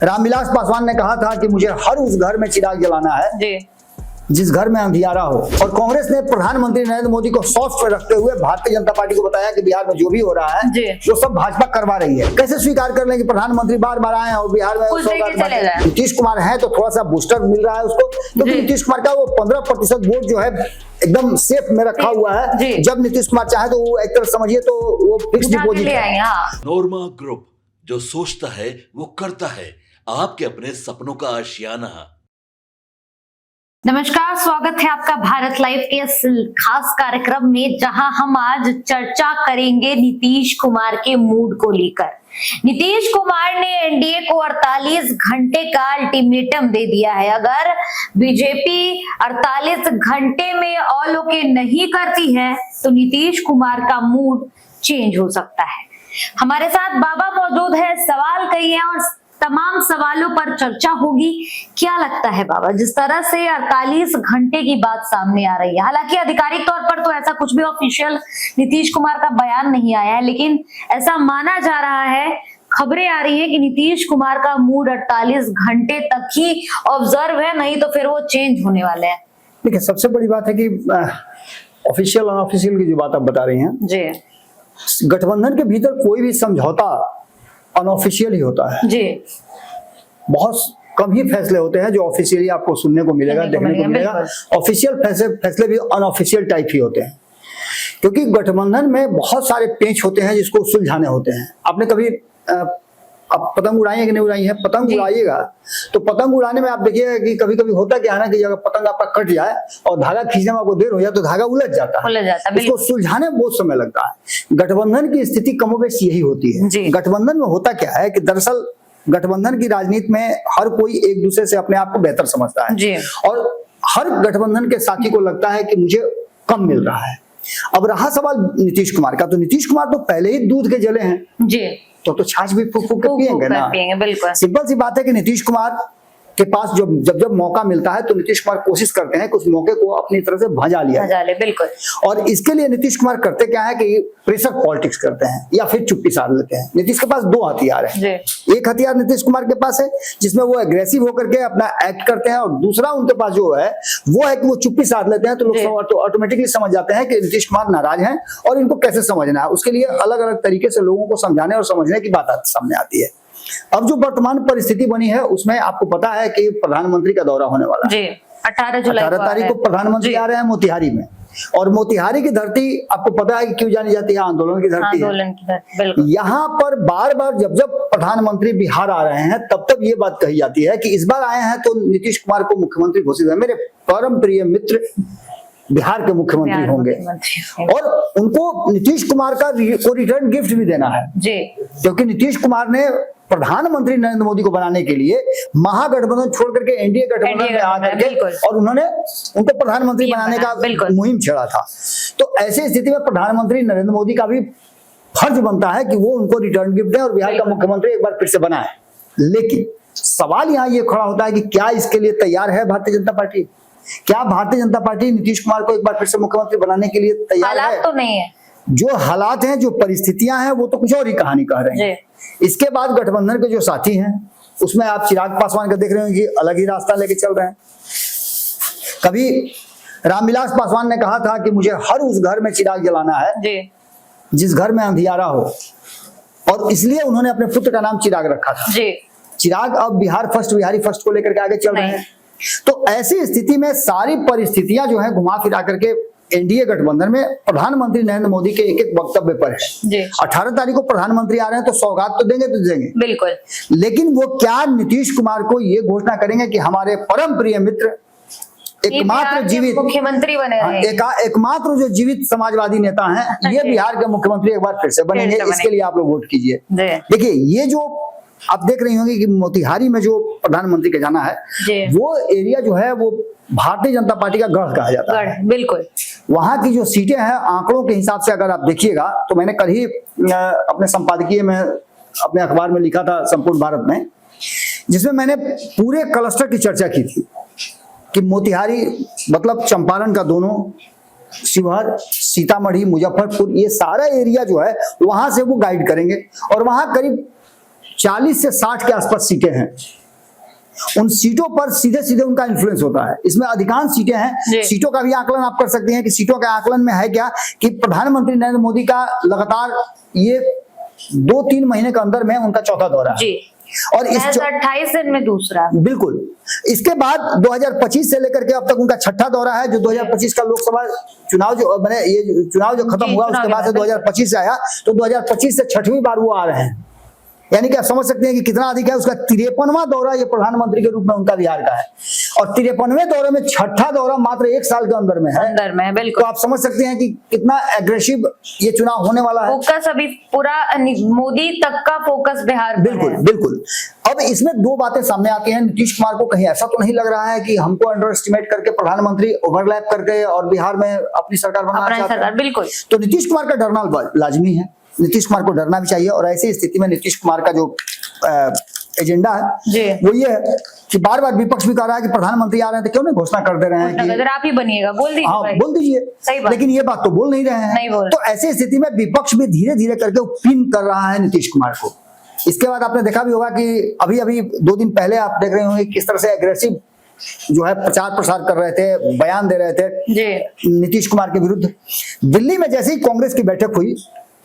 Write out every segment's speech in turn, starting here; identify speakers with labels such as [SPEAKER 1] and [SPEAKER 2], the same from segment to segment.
[SPEAKER 1] रामविलास पासवान ने कहा था कि मुझे हर उस घर में चिराग जलाना है
[SPEAKER 2] जी।
[SPEAKER 1] जिस घर में अंधियारा हो। और कांग्रेस ने प्रधानमंत्री नरेंद्र मोदी को सॉफ्ट पे रखते हुए भारतीय जनता पार्टी को बताया कि बिहार में जो भी हो रहा है वो सब भाजपा करवा रही है। कैसे स्वीकार कर लें कि प्रधानमंत्री बार बार आए हैं और बिहार में नीतीश कुमार है तो थोड़ा सा बूस्टर मिल रहा है उसको, क्योंकि नीतीश कुमार का वो 15% वोट जो है एकदम सेफ में रखा हुआ है। जब नीतीश कुमार चाहे तो वो एक तरह समझिए तो वो फिक्स डिपोजिट है।
[SPEAKER 3] नोरमा ग्रुप, जो सोचता है वो करता है, आपके अपने सपनों का आशियाना।
[SPEAKER 2] नमस्कार, स्वागत है आपका भारत लाइव के इस खास कार्यक्रम में, जहां हम आज चर्चा करेंगे नीतीश कुमार के मूड को लेकर। नीतीश कुमार ने एनडीए को 48 घंटे का अल्टीमेटम दे दिया है। अगर बीजेपी 48 घंटे में ऑल ओके नहीं करती है तो नीतीश कुमार का मूड चेंज हो सकता है। हमारे साथ बाबा मौजूद है, सवाल कई है और तमाम सवालों पर चर्चा होगी। क्या लगता है बाबा, जिस तरह से 48 घंटे की बात सामने आ रही है, हालांकि आधिकारिक तौर पर तो ऐसा कुछ भी ऑफिशियल नीतीश कुमार का बयान नहीं आया है, लेकिन ऐसा माना जा रहा है, खबरें आ रही है कि नीतीश कुमार का मूड 48 घंटे तक ही ऑब्जर्व है, नहीं तो फिर वो चेंज होने वाले हैं।
[SPEAKER 1] देखिए, सबसे बड़ी बात है कि ऑफिशियल अनऑफिशियल की जो बात आप बता रही हैं जी, गठबंधन के भीतर कोई भी समझौता अनऑफिशियल ही होता है जी। बहुत कम ही फैसले होते हैं जो ऑफिशियली आपको सुनने को मिलेगा, देखने को मिलेगा। ऑफिशियल फैसले भी अनऑफिशियल टाइप ही होते हैं, क्योंकि गठबंधन में बहुत सारे पेंच होते हैं जिसको सुलझाने होते हैं। आपने कभी आप पतंग उड़ाइए कि नहीं उड़ाई है? पतंग उड़ाइएगा तो पतंग उड़ाने में आप देखिएगा कि कभी कभी होता क्या है ना कि अगर पतंग आपका कट जाए और धागा खींचने में आपको देर हो जाए तो धागा उलझ जाता है। इसको सुलझाने में बहुत समय लगता है। गठबंधन की स्थिति कमोबेश यही होती है। गठबंधन में होता क्या है कि दरअसल गठबंधन की राजनीति में हर कोई एक दूसरे से अपने आप को बेहतर समझता है और हर गठबंधन के साथी को लगता है कि मुझे कम मिल रहा है। अब रहा सवाल नीतीश कुमार का, तो नीतीश कुमार तो पहले ही दूध के जले हैं जी, तो छाछ भी फूक फूक के पिएंगे ना। बिल्कुल सिंपल सी बात है कि नीतीश कुमार के पास जब मौका मिलता है तो नीतीश कुमार कोशिश करते हैं कि उस मौके को अपनी तरह से भजा ले। बिल्कुल। और इसके लिए नीतीश कुमार करते क्या है कि प्रेशर पॉलिटिक्स करते हैं या फिर चुप्पी साध लेते हैं। नीतीश के पास दो हथियार हैं। एक हथियार नीतीश कुमार के पास है जिसमें वो एग्रेसिव होकर के अपना एक्ट करते हैं, और दूसरा उनके पास जो है वो है कि वो चुप्पी साध लेते हैं। तो लोग तो ऑटोमेटिकली समझ जाते हैं कि नीतीश कुमार नाराज हैं और इनको कैसे समझना है। उसके लिए अलग अलग तरीके से लोगों को समझाने और समझने की बात सामने आती है। अब जो वर्तमान परिस्थिति बनी है उसमें आपको पता है कि प्रधानमंत्री का दौरा होने वाला है। 18 तारीख को प्रधानमंत्री आ रहे हैं मोतिहारी में, और मोतिहारी की धरती आपको पता है कि क्यों जानी जाती है? आंदोलन की धरती है। यहाँ पर बार बार जब प्रधानमंत्री बिहार आ रहे हैं तब ये बात कही जाती है कि इस बार आए हैं तो नीतीश कुमार को मुख्यमंत्री घोषित है। मेरे परम प्रिय मित्र बिहार के मुख्यमंत्री होंगे और उनको नीतीश कुमार का को रिटर्न गिफ्ट भी देना है जी, क्योंकि नीतीश कुमार ने प्रधानमंत्री नरेंद्र मोदी को बनाने के लिए महागठबंधन छोड़ करके एनडीए गठबंधन में आकर के और उन्होंने उनको प्रधानमंत्री बनाने का मुहिम छेड़ा था। तो ऐसी स्थिति में प्रधानमंत्री नरेंद्र मोदी का भी फर्ज बनता है कि वो उनको रिटर्न गिफ्ट दें और बिहार का मुख्यमंत्री एक बार फिर से बनाए। लेकिन सवाल यहाँ ये खड़ा होता है कि क्या इसके लिए तैयार है भारतीय जनता पार्टी? क्या भारतीय जनता पार्टी नीतीश कुमार को एक बार फिर से मुख्यमंत्री बनाने के लिए तैयार है?
[SPEAKER 2] हालात तो नहीं है। जो
[SPEAKER 1] हालात हैं, जो परिस्थितियां हैं, वो तो कुछ और ही कहानी कह रहे हैं। इसके बाद गठबंधन के जो साथी हैं उसमें आप चिराग पासवान का देख रहे हो कि अलग ही रास्ता लेके चल रहे हैं। कभी रामविलास पासवान ने कहा था कि मुझे हर उस घर में चिराग जलाना है जिस घर में अंधियारा हो, और इसलिए उन्होंने अपने पुत्र का नाम चिराग रखा था। चिराग अब बिहारी फर्स्ट को लेकर के आगे चल रहे हैं। तो ऐसी स्थिति में सारी परिस्थितियां जो है घुमा फिरा करके एनडीए गठबंधन में प्रधानमंत्री नरेंद्र मोदी के एक एक वक्तव्य पर है। 18 तारीख को प्रधानमंत्री आ रहे हैं तो सौगात तो देंगे बिल्कुल, लेकिन वो क्या नीतीश कुमार को ये घोषणा करेंगे कि हमारे परम प्रिय मित्र एकमात्र जीवित मुख्यमंत्री बने, एकमात्र जो जीवित समाजवादी नेता हैं, ये बिहार के मुख्यमंत्री एक बार फिर से बनेंगे? इसके लिए आप लोग वोट कीजिए। देखिए, ये जो आप देख रही होंगी कि मोतिहारी में जो प्रधानमंत्री का जाना है वो एरिया जो है वो भारतीय जनता पार्टी का गढ़ कहा जाता है। बिल्कुल। वहां की जो सीटें हैं आंकड़ों के हिसाब से अगर आप देखिएगा तो मैंने कल ही अपने संपादकीय में अपने अखबार में लिखा था संपूर्ण भारत में, जिसमें मैंने पूरे क्लस्टर की चर्चा की थी कि मोतिहारी मतलब चंपारण का दोनों, शिवहर, सीतामढ़ी, मुजफ्फरपुर, ये सारा एरिया जो है वहां से वो गाइड करेंगे और वहां करीब 40 से 60 के आसपास सीटें हैं। उन सीटों पर सीधे सीधे उनका इन्फ्लुएंस होता है। इसमें अधिकांश सीटें हैं। सीटों का भी आकलन आप कर सकते हैं कि सीटों के आकलन में है क्या कि प्रधानमंत्री नरेंद्र मोदी का लगातार ये 2-3 महीने के अंदर में उनका चौथा दौरा है और इस
[SPEAKER 2] 28 दिन में दूसरा।
[SPEAKER 1] बिल्कुल। इसके बाद 2025 से लेकर के अब तक उनका छठा दौरा है। जो 2025 का लोकसभा चुनाव जो मैंने ये चुनाव जो खत्म हुआ उसके बाद से 2025 से आया, तो 2025 से छठवीं बार वो आ रहे हैं। यानी कि आप समझ सकते हैं कि कितना अधिक है। उसका 53वां दौरा ये प्रधानमंत्री के रूप में उनका बिहार का है और 53वें दौरे में छठा दौरा मात्र 1 साल के अंदर में है।
[SPEAKER 2] बिल्कुल।
[SPEAKER 1] तो आप समझ सकते हैं कि कितना एग्रेसिव ये चुनाव होने वाला है।
[SPEAKER 2] फोकस अभी पूरा मोदी तक का फोकस बिहार में
[SPEAKER 1] बिल्कुल
[SPEAKER 2] है।
[SPEAKER 1] बिल्कुल। अब इसमें 2 बातें सामने आती हैं। नीतीश कुमार को कहीं ऐसा तो नहीं लग रहा है कि हमको अंडर एस्टिमेट करके प्रधानमंत्री ओवरलैप करके और बिहार में अपनी सरकार बनाना चाहते हैं?
[SPEAKER 2] बिल्कुल।
[SPEAKER 1] तो नीतीश कुमार का डरना लाजमी है। नीतीश कुमार को डरना भी चाहिए और ऐसी स्थिति में नीतीश कुमार का जो एजेंडा है वो ये है कि बार बार विपक्ष भी कह रहा है कि प्रधानमंत्री आ रहे हैं तो क्यों नहीं घोषणा कर दे रहे हैं कि
[SPEAKER 2] आप ही बनिएगा, बोल दीजिए।
[SPEAKER 1] हाँ, बोल दीजिए। लेकिन ये बात तो बोल नहीं रहे हैं। तो ऐसी स्थिति में विपक्ष भी धीरे धीरे करके पिन कर रहा है नीतीश कुमार को। इसके बाद आपने देखा भी होगा कि अभी अभी 2 दिन पहले आप देख रहे होंगे किस तरह से एग्रेसिव जो है प्रचार प्रसार कर रहे थे, बयान दे रहे थे नीतीश कुमार के विरुद्ध। दिल्ली में जैसे ही कांग्रेस की बैठक हुई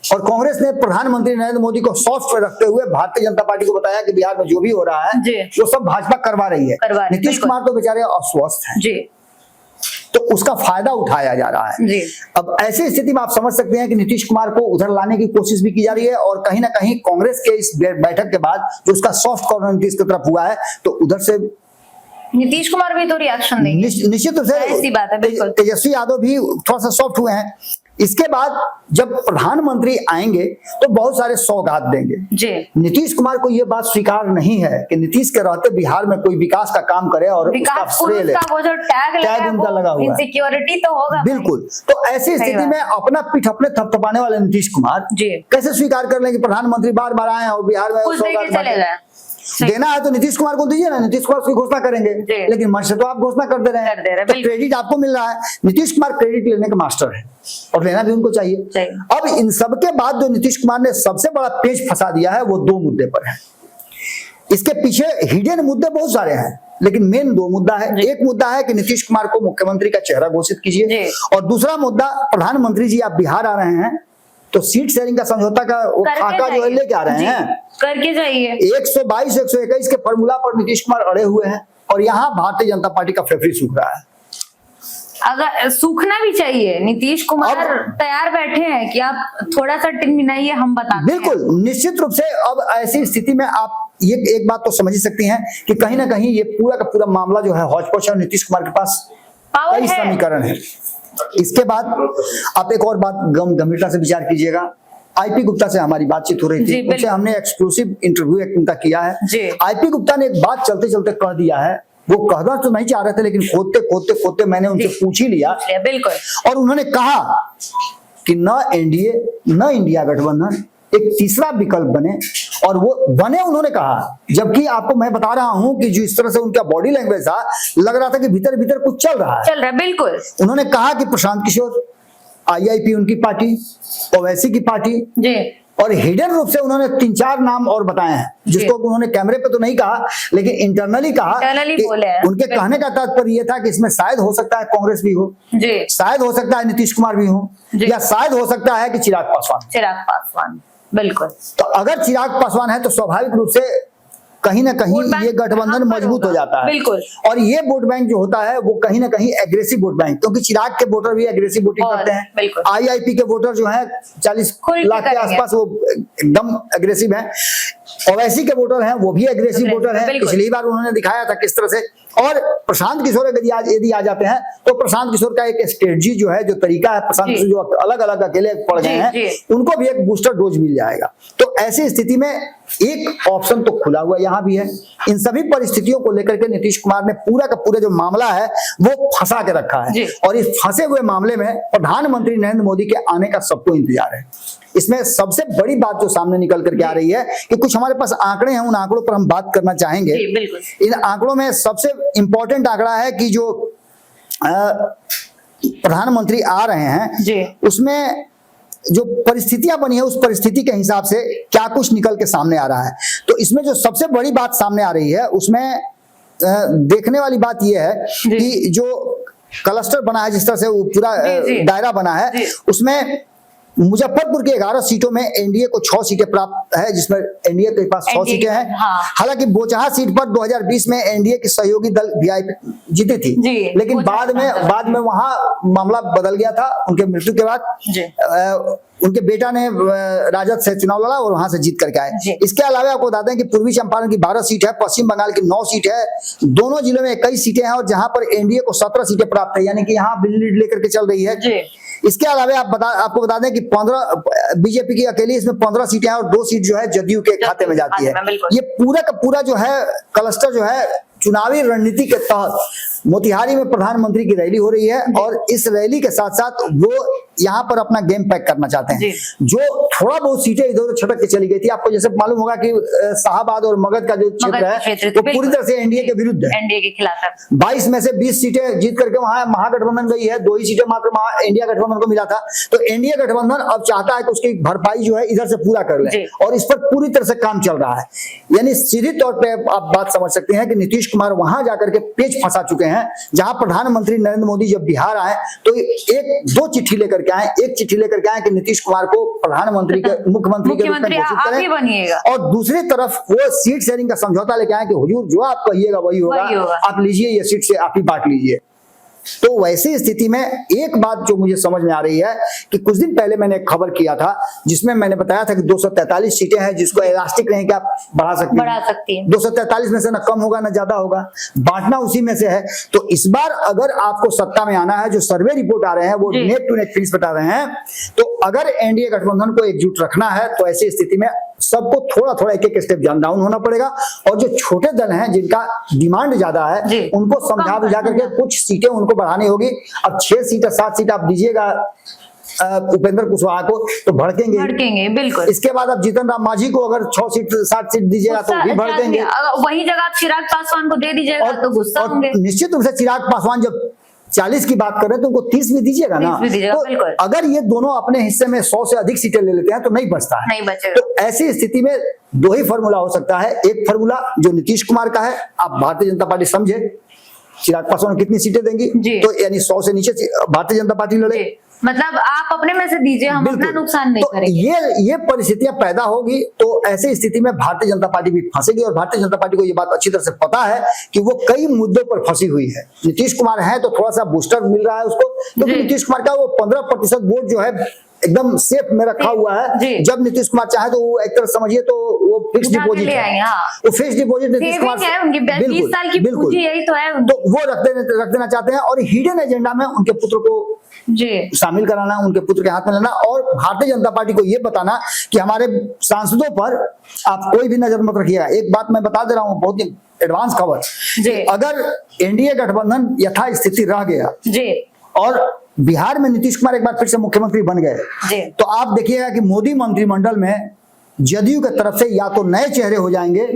[SPEAKER 1] और कांग्रेस ने प्रधानमंत्री नरेंद्र मोदी को सॉफ्ट पे रखते हुए भारतीय जनता पार्टी को बताया कि बिहार में जो भी हो रहा है वो सब भाजपा करवा रही है। नीतीश कुमार तो बेचारे अस्वस्थ हैं, तो उसका फायदा उठाया जा रहा है। अब ऐसी स्थिति में आप समझ सकते हैं कि नीतीश कुमार को उधर लाने की कोशिश भी की जा रही है और कहीं ना कहीं कांग्रेस के इस बैठक के बाद जो उसका सॉफ्ट कॉर्नर नीतीश की तरफ हुआ है तो उधर से
[SPEAKER 2] नीतीश कुमार भी तो रिएक्शन देंगे।
[SPEAKER 1] निश्चित रूप से
[SPEAKER 2] ऐसी बात है। बिल्कुल।
[SPEAKER 1] तेजस्वी यादव भी थोड़ा सा सॉफ्ट हुए हैं। इसके बाद जब प्रधानमंत्री आएंगे तो बहुत सारे सौगात देंगे। नीतीश कुमार को यह बात स्वीकार नहीं है कि नीतीश के रहते बिहार में कोई विकास का काम करे और उसका श्रेय ले।
[SPEAKER 2] वो जो टैग
[SPEAKER 1] उनका लगा हुआ है,
[SPEAKER 2] इनसिक्योरिटी तो होगा।
[SPEAKER 1] बिल्कुल। तो ऐसी स्थिति में अपना पीठ अपने थपथपाने वाले नीतीश कुमार कैसे स्वीकार कर लेंगे प्रधानमंत्री बार बार आए और बिहार में सौगात देना है तो नीतीश कुमार को दीजिए ना। नीतीश कुमार उसकी घोषणा करेंगे, लेकिन मंच से तो आप घोषणा कर दे रहे हैं, तो क्रेडिट आपको मिल रहा है। नीतीश कुमार क्रेडिट लेने का मास्टर है और लेना भी उनको चाहिए। अब इन सब के बाद जो नीतीश कुमार ने सबसे बड़ा पेच फंसा दिया है वो 2 मुद्दे पर है। इसके पीछे हिडन मुद्दे बहुत सारे हैं लेकिन मेन 2 मुद्दा है। एक मुद्दा है कि नीतीश कुमार को मुख्यमंत्री का चेहरा घोषित कीजिए और दूसरा मुद्दा प्रधानमंत्री जी आप बिहार आ रहे हैं तो सीट शेयरिंग का समझौता का वो खाका जो है लेके आ रहे हैं,
[SPEAKER 2] करके जाइए।
[SPEAKER 1] 122 121 के फॉर्मूला पर नीतीश कुमार अड़े हुए हैं और यहाँ भारतीय जनता पार्टी का फेफड़ी सूख रहा है।
[SPEAKER 2] अगर सूखना भी चाहिए, नीतीश कुमार तैयार बैठे हैं कि आप थोड़ा सा टिनमिनाइए, हम बताते हैं।
[SPEAKER 1] बिल्कुल निश्चित रूप से। अब ऐसी स्थिति में आप ये एक बात तो समझ ही सकती हैं कि कहीं ना कहीं ये पूरा का पूरा मामला जो है हौच पौच है। नीतीश कुमार के पास कई समीकरण है। इसके बाद आप एक और बात गंभीरता से विचार कीजिएगा। आईपी गुप्ता से हमारी बातचीत हो रही थी, उनसे हमने एक्सक्लूसिव इंटरव्यू एक उनका किया है। आईपी गुप्ता ने एक बात चलते चलते कह दिया है, वो कहना तो नहीं चाह रहे थे लेकिन खोदते मैंने उनसे पूछ ही लिया।
[SPEAKER 2] बिल्कुल।
[SPEAKER 1] और उन्होंने कहा कि न एनडीए न इंडिया गठबंधन एक तीसरा विकल्प बने और वो बने। उन्होंने कहा, जबकि आपको मैं बता रहा हूं कि जो इस तरह से उनका बॉडी लैंग्वेज था, लग रहा था कि भीतर भीतर कुछ चल रहा है।
[SPEAKER 2] बिल्कुल।
[SPEAKER 1] उन्होंने कहा कि प्रशांत किशोर, आईआईपी उनकी पार्टी, ओवैसी की पार्टी और हिडन रूप से उन्होंने 3-4 नाम और बताए हैं जिसको उन्होंने कैमरे पे तो नहीं कहा लेकिन इंटरनली कहा। उनके कहने का तात्पर्य यह था कि इसमें शायद हो सकता है कांग्रेस भी हो, शायद हो सकता है नीतीश कुमार भी हो, या शायद हो सकता है कि चिराग पासवान।
[SPEAKER 2] बिल्कुल।
[SPEAKER 1] तो अगर चिराग पासवान है तो स्वाभाविक रूप से कहीं ना कहीं ये गठबंधन मजबूत हो जाता है।
[SPEAKER 2] बिल्कुल।
[SPEAKER 1] और ये वोट बैंक जो होता है वो कहीं ना कहीं एग्रेसिव वोट बैंक, क्योंकि चिराग के वोटर भी एग्रेसिव वोटिंग करते हैं। आईआईपी के वोटर जो है 40 लाख के आसपास वो एकदम एग्रेसिव है। ओवैसी के वोटर हैं वो भी एग्रेसिव वोटर हैं। पिछली बार उन्होंने दिखाया था किस तरह से। और प्रशांत किशोर यदि आ जाते हैं तो प्रशांत किशोर का एक स्ट्रेटजी जो है, जो तरीका है, प्रशांत किशोर जो अलग अलग अकेले पड़ गए हैं उनको भी एक बूस्टर डोज मिल जाएगा। तो ऐसी स्थिति में एक ऑप्शन तो खुला हुआ यहाँ भी है। इन सभी परिस्थितियों को लेकर के नीतीश कुमार ने पूरा का पूरा जो मामला है वो फंसा के रखा है और इस फंसे हुए मामले में प्रधानमंत्री नरेंद्र मोदी के आने का सबको इंतजार है। इसमें सबसे बड़ी बात जो सामने निकल करके आ रही है कि कुछ हमारे पास आंकड़े हैं, उन आंकड़ों पर हम बात करना चाहेंगे। इन आंकड़ों में सबसे इंपॉर्टेंट आंकड़ा है कि जो प्रधानमंत्री आ रहे हैं उसमें जो परिस्थितियां बनी है उस परिस्थिति के हिसाब से क्या कुछ निकल के सामने आ रहा है। तो इसमें जो सबसे बड़ी बात सामने आ रही है उसमें देखने वाली बात यह है कि जो क्लस्टर बना है, जिस तरह से वो पूरा दायरा बना है, उसमें मुजफ्फरपुर के 11 सीटों में एनडीए को 6 सीटें प्राप्त है, जिसमें एनडीए के पास 100 सीटें हैं। हालांकि बोचहा सीट पर 2020 में एनडीए की सहयोगी दल वीआईपी जीती थी, लेकिन बाद में वहां मामला बदल गया था। उनके मृत्यु के बाद उनके बेटा ने राजद से चुनाव लड़ा और वहां से जीत करके आए। इसके अलावा आपको बताते हैं कि पूर्वी चंपारण की 12 सीट है, पश्चिम बंगाल की 9 सीट है, दोनों जिलों में 21 सीटें हैं और जहां पर एनडीए को 17 सीटें प्राप्त है, यानी कि यहाँ लीड लेकर के चल रही है। इसके अलावा आपको बता दें कि 15 बीजेपी की अकेली इसमें 15 सीटें हैं और 2 सीट जो है जदयू के खाते में जाती है। ये पूरा का पूरा जो है क्लस्टर जो है चुनावी रणनीति के तहत मोतिहारी में प्रधानमंत्री की रैली हो रही है और इस रैली के साथ साथ वो यहाँ पर अपना गेम पैक करना चाहते हैं। जो थोड़ा बहुत सीटें इधर उधर छटक के चली गई थी, आपको जैसे मालूम होगा कि शाहबाद और मगध का जो क्षेत्र है वो पूरी तरह से एनडीए के विरुद्ध है,
[SPEAKER 2] एनडीए के खिलाफ है।
[SPEAKER 1] 22 में से 20 सीटें जीत करके वहां महागठबंधन गई है, 2 ही सीटें मात्र इंडिया गठबंधन को मिला था। तो एनडीए गठबंधन अब चाहता है कि उसकी भरपाई जो है इधर से पूरा कर ले और इस पर पूरी तरह से काम चल रहा है। यानी सीधे तौर पर आप बात समझ सकते हैं कि नीतीश कुमार वहां जाकर के पेच फंसा चुके हैं। जहां प्रधानमंत्री नरेंद्र मोदी जब बिहार आए तो 1-2 चिट्ठी लेकर के आए, एक चिट्ठी लेकर के आए कि नीतीश कुमार को प्रधानमंत्री के मुख्यमंत्री के रूप में घोषित करें और दूसरी तरफ वो सीट शेयरिंग का समझौता लेके आए कि हुजूर जो आप कहिएगा वही होगा, आप लीजिए ये सीट से आप ही बांट लीजिए। तो वैसी स्थिति में एक बात जो मुझे समझ में आ रही है कि कुछ दिन पहले मैंने एक खबर किया था जिसमें मैंने बताया था कि 243 सीटें हैं जिसको इलास्टिक नहीं कि आप बढ़ा सकती हैं। 243 में से न कम होगा न ज्यादा होगा, बांटना उसी में से है। तो इस बार अगर आपको सत्ता में आना है, जो सर्वे रिपोर्ट आ रहे हैं वो नेक टू नेक फिनिश बता रहे हैं, तो अगर एनडीए गठबंधन को एकजुट रखना है तो ऐसी स्थिति में सबको थोड़ा थोड़ा एक स्टेप डाउन होना पड़ेगा और जो छोटे दल हैं जिनका डिमांड ज्यादा है उनको समझा बुझा करके कुछ सीटें उनको बढ़ानी होगी। अब 6 सीट 7 सीट आप दीजिएगा उपेंद्र कुशवाहा को तो भड़केंगे बिल्कुल। इसके बाद अब जीतन राम मांझी को अगर 6 सीट 7 सीट दीजिएगा तो भी भड़केंगे।
[SPEAKER 2] वही जगह आप चिराग पासवान को दे दीजिएगा तो गुस्सा होंगे।
[SPEAKER 1] निश्चित रूप से चिराग पासवान जब 40 की बात करें तो उनको 30 भी दीजिएगा ना। तो अगर ये दोनों अपने हिस्से में 100 से अधिक सीटें ले लेते हैं तो नहीं बचता है, नहीं बचेगा। तो ऐसी स्थिति में 2 ही फॉर्मूला हो सकता है। एक फॉर्मूला जो नीतीश कुमार का है, आप भारतीय जनता पार्टी समझे चिराग पासवान कितनी सीटें देंगी, तो यानी 100 से नीचे भारतीय जनता पार्टी लड़े,
[SPEAKER 2] मतलब आप अपने में से दीजिए, हम अपना नुकसान नहीं करेंगे।
[SPEAKER 1] ये परिस्थितियां पैदा होगी तो ऐसी स्थिति में भारतीय जनता पार्टी भी फंसेगी और भारतीय जनता पार्टी को ये बात अच्छी तरह से पता है कि वो कई मुद्दों पर फंसी हुई है। नीतीश कुमार है तो थोड़ा सा बूस्टर मिल रहा है उसको, क्योंकि नीतीश कुमार का वो 15% वोट जो है एकदम सेफ में रखा हुआ है। जब नीतीश कुमार चाहे तो वो एक तरह समझिए तो वो फिक्स डिपॉजिट है, वो फिक्स डिपॉजिट नीतीश कुमार है, उनकी 20 साल की पूंजी यही तो है, तो वो रख देना चाहते हैं और हिडन एजेंडा में उनके पुत्र को शामिल कराना, उनके पुत्र के हाथ में लेना और भारतीय जनता पार्टी को ये बताना कि हमारे सांसदों पर आप कोई भी नजर मत रखिएगा। एक बात मैं बता दे रहा हूँ, बहुत ही एडवांस खबर, अगर एनडीए गठबंधन यथास्थिति रह गया और बिहार में नीतीश कुमार एक बार फिर से मुख्यमंत्री बन गए तो आप देखिएगा कि मोदी मंत्रिमंडल में जदयू की तरफ से या तो नए चेहरे हो जाएंगे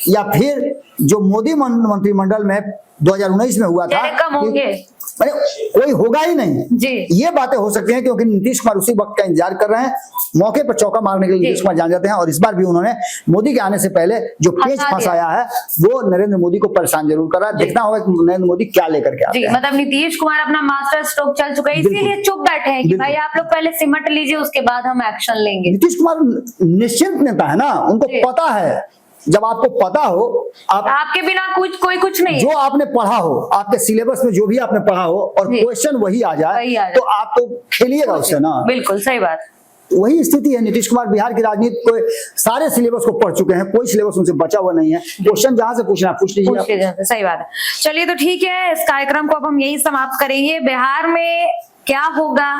[SPEAKER 1] या फिर जो मोदी मंत्रिमंडल में 2019 में हुआ था
[SPEAKER 2] कम होंगे,
[SPEAKER 1] कोई होगा ही नहीं। ये बातें हो सकती हैं क्योंकि नीतीश कुमार उसी वक्त का इंतजार कर रहे हैं, मौके पर चौका मारने के लिए नीतीश कुमार जान जाते हैं और इस बार भी उन्होंने मोदी के आने से पहले जो पेच फंसाया है वो नरेंद्र मोदी को परेशान जरूर कर रहा है। देखना होगा कि नरेंद्र मोदी क्या लेकर के आते हैं।
[SPEAKER 2] मतलब नीतीश कुमार अपना मास्टर स्ट्रोक चल चुका है, इसीलिए चुप बैठे हैं कि भाई आप लोग पहले सिमट लीजिए उसके बाद हम एक्शन लेंगे।
[SPEAKER 1] नीतीश कुमार निश्चिंत नेता है ना, उनको पता है, जब आपको पता हो
[SPEAKER 2] आपके बिना कोई कुछ नहीं,
[SPEAKER 1] जो आपने पढ़ा हो, आपके सिलेबस में जो भी आपने पढ़ा हो और क्वेश्चन वही आ जाए तो आप तो खेलिएगा उससे ना।
[SPEAKER 2] बिल्कुल सही बात,
[SPEAKER 1] वही स्थिति है। नीतीश कुमार बिहार की राजनीति को सारे सिलेबस को पढ़ चुके हैं, कोई सिलेबस उनसे बचा हुआ नहीं है, क्वेश्चन जहां से पूछना पूछ लीजिए।
[SPEAKER 2] सही बात है। चलिए तो ठीक है, इस कार्यक्रम को अब हम यही समाप्त करेंगे। बिहार में क्या होगा,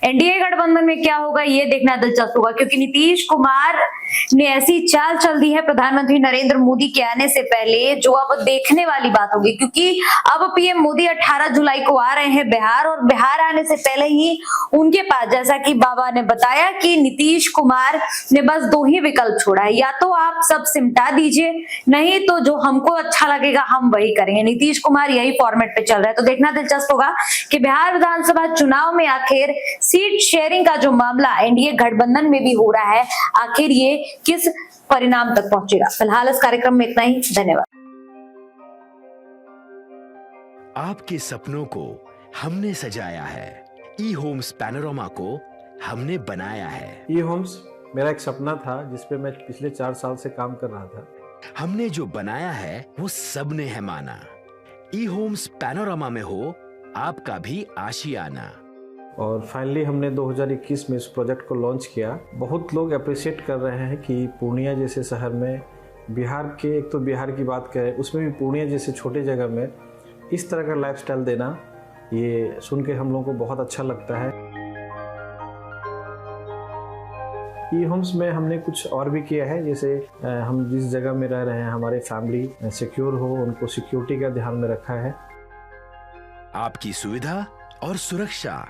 [SPEAKER 2] एनडीए गठबंधन में क्या होगा, ये देखना दिलचस्प होगा क्योंकि नीतीश कुमार ने ऐसी चाल चल दी है प्रधानमंत्री नरेंद्र मोदी के आने से पहले जो अब देखने वाली बात होगी, क्योंकि अब पीएम मोदी 18 जुलाई को आ रहे हैं बिहार और बिहार आने से पहले ही उनके पास, जैसा कि बाबा ने बताया कि नीतीश कुमार ने बस 2 ही विकल्प छोड़ा है, या तो आप सब सिमटा दीजिए, नहीं तो जो हमको अच्छा लगेगा हम वही करेंगे। नीतीश कुमार यही फॉर्मेट पे चल रहा है। तो देखना दिलचस्प होगा कि बिहार विधानसभा चुनाव में आखिर सीट शेयरिंग का जो मामला एनडीए गठबंधन में भी हो रहा है, आखिर ये किस परिणाम तक पहुंचेगा। फिलहाल इस कार्यक्रम में इतना ही। धन्यवाद।
[SPEAKER 4] आपके सपनों को हमने सजाया है, ई होम्स पैनोरमा को हमने बनाया है।
[SPEAKER 5] ई होम्स मेरा एक सपना था जिस पे मैं पिछले 4 साल से काम कर रहा था।
[SPEAKER 4] हमने जो बनाया है वो सबने है माना। ई होम्स पैनोरमा में हो आपका भी आशियाना।
[SPEAKER 5] और फाइनली हमने 2021 में इस प्रोजेक्ट को लॉन्च किया। बहुत लोग अप्रिशिएट कर रहे हैं कि पूर्णिया जैसे शहर में, बिहार के, एक तो बिहार की बात करें उसमें भी पूर्णिया जैसे छोटे जगह में इस तरह का लाइफस्टाइल देना, ये सुन के हम लोगों को बहुत अच्छा लगता है। ई होम्स में हमने कुछ और भी किया है, जैसे हम जिस जगह में रह रहे हैं हमारे फैमिली सिक्योर हो, उनको सिक्योरिटी का ध्यान में रखा है।
[SPEAKER 4] आपकी सुविधा और सुरक्षा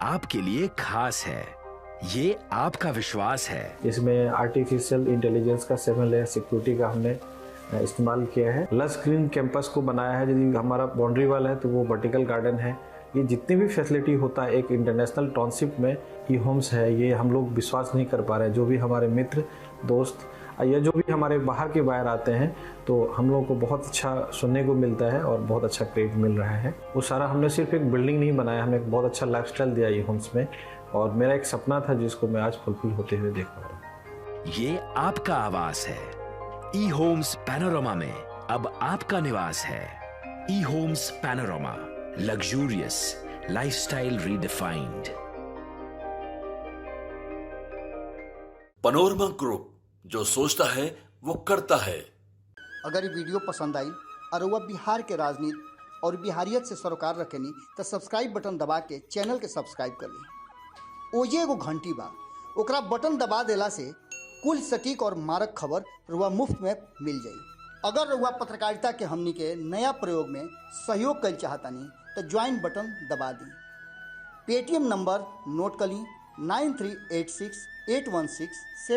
[SPEAKER 4] आपके लिए खास है, ये आपका विश्वास है।
[SPEAKER 5] इसमें आर्टिफिशियल इंटेलिजेंस का 7 लेयर सिक्योरिटी का हमने इस्तेमाल किया है। लस ग्रीन कैंपस को बनाया है। यदि हमारा बाउंड्री वाल है तो वो वर्टिकल गार्डन है। ये जितनी भी फैसिलिटी होता है एक इंटरनेशनल टाउनशिप में, ई होम्स है, ये हम लोग विश्वास नहीं कर पा रहे हैं। जो भी हमारे मित्र दोस्त या जो भी हमारे बाहर के बाहर आते हैं तो हम लोगों को बहुत अच्छा सुनने को मिलता है और बहुत अच्छा क्रेडिट मिल रहा है। वो सारा हमने सिर्फ एक बिल्डिंग नहीं बनाया, हमें एक बहुत अच्छा लाइफस्टाइल दिया ई होम्स में, और मेरा एक सपना था जिसको मैं आज फुलफिल होते हुए देख पा रहा हूँ।
[SPEAKER 4] ये आपका आवास है। ई होम्स पैनोरमा में अब आपका निवास है। E Homes Panorama, luxurious lifestyle redefined.
[SPEAKER 3] Panorama Group, जो सोचता है वो करता है।
[SPEAKER 1] अगर ये वीडियो पसंद आई और वह बिहार के राजनीति और बिहारियत से सरोकार रखेनी तो सब्सक्राइब बटन दबा के चैनल के सब्सक्राइब कर ली। ओजे एगो घंटी बा, ओकरा बटन दबा देला से कुल सटीक और मारक खबर रुआ मुफ्त में मिल जाई। अगर रुआ पत्रकारिता के हमनी के नया प्रयोग में सहयोग कर चाहतानी तो ज्वाइन बटन दबा दी। पेटीएम नंबर नोट कर ली 93868167